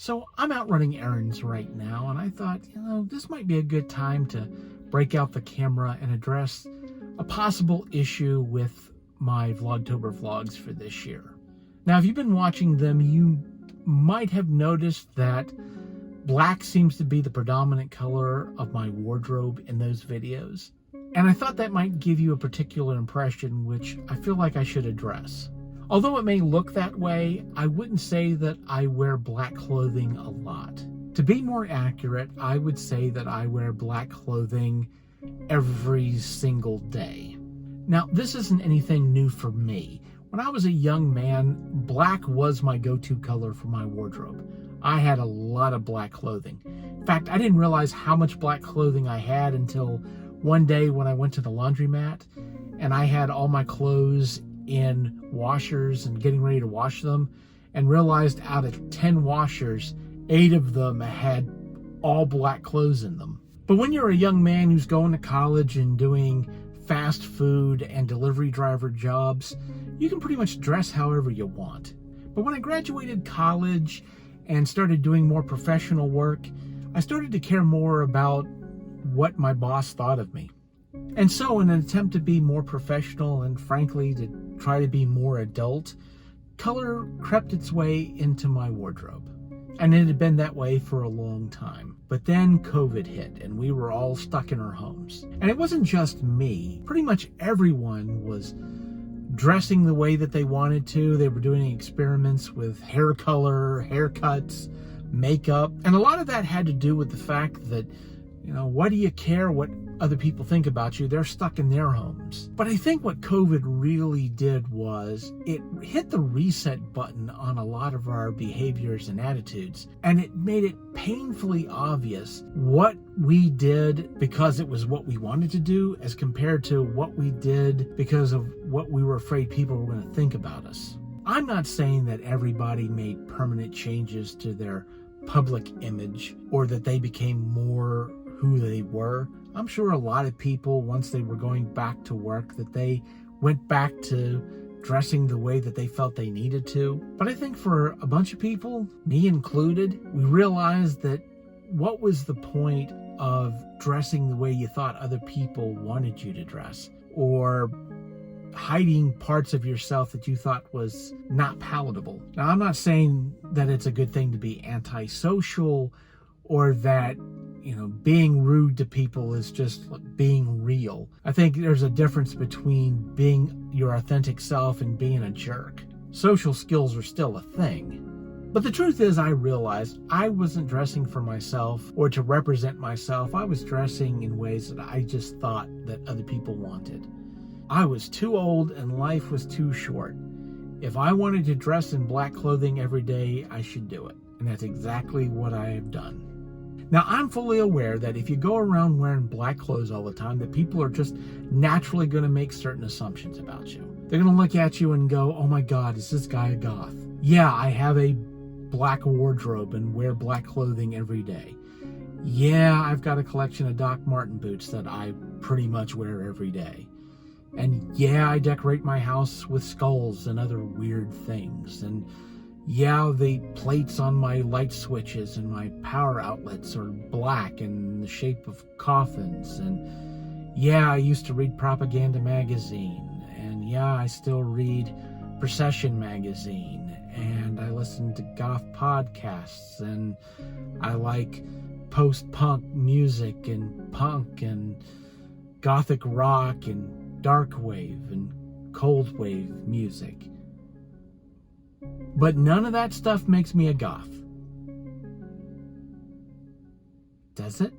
So I'm out running errands right now, and I thought, this might be a good time to break out the camera and address a possible issue with my Vlogtober vlogs for this year. Now, if you've been watching them, you might have noticed that black seems to be the predominant color of my wardrobe in those videos. And I thought that might give you a particular impression, which I feel like I should address. Although it may look that way, I wouldn't say that I wear black clothing a lot. To be more accurate, I would say that I wear black clothing every single day. Now, this isn't anything new for me. When I was a young man, black was my go-to color for my wardrobe. I had a lot of black clothing. In fact, I didn't realize how much black clothing I had until one day when I went to the laundromat and I had all my clothes in washers and getting ready to wash them, and realized out of 10 washers, 8 of them had all black clothes in them. But when you're a young man who's going to college and doing fast food and delivery driver jobs, you can pretty much dress however you want. But when I graduated college and started doing more professional work, I started to care more about what my boss thought of me. And so in an attempt to be more professional and frankly to try to be more adult, color crept its way into my wardrobe. And it had been that way for a long time. But then COVID hit and we were all stuck in our homes. And it wasn't just me. Pretty much everyone was dressing the way that they wanted to. They were doing experiments with hair color, haircuts, makeup. And a lot of that had to do with the fact that, why do you care what other people think about you? They're stuck in their homes. But I think what COVID really did was it hit the reset button on a lot of our behaviors and attitudes. And it made it painfully obvious what we did because it was what we wanted to do as compared to what we did because of what we were afraid people were going to think about us. I'm not saying that everybody made permanent changes to their public image or that they became more who they were. I'm sure a lot of people, once they were going back to work, that they went back to dressing the way that they felt they needed to. But I think for a bunch of people, me included, we realized that what was the point of dressing the way you thought other people wanted you to dress, or hiding parts of yourself that you thought was not palatable. Now, I'm not saying that it's a good thing to be antisocial or that being rude to people is just being real. I think there's a difference between being your authentic self and being a jerk. Social skills are still a thing. But the truth is, I realized I wasn't dressing for myself or to represent myself. I was dressing in ways that I just thought that other people wanted. I was too old and life was too short. If I wanted to dress in black clothing every day, I should do it. And that's exactly what I have done. Now, I'm fully aware that if you go around wearing black clothes all the time, that people are just naturally going to make certain assumptions about you. They're going to look at you and go, oh my God, is this guy a goth? Yeah, I have a black wardrobe and wear black clothing every day. Yeah, I've got a collection of Doc Marten boots that I pretty much wear every day. And yeah, I decorate my house with skulls and other weird things. And yeah, the plates on my light switches and my power outlets are black in the shape of coffins. And yeah, I used to read Propaganda magazine. And yeah, I still read Procession magazine. And I listen to goth podcasts. And I like post-punk music and punk and gothic rock and dark wave and cold wave music. But none of that stuff makes me a goth. Does it?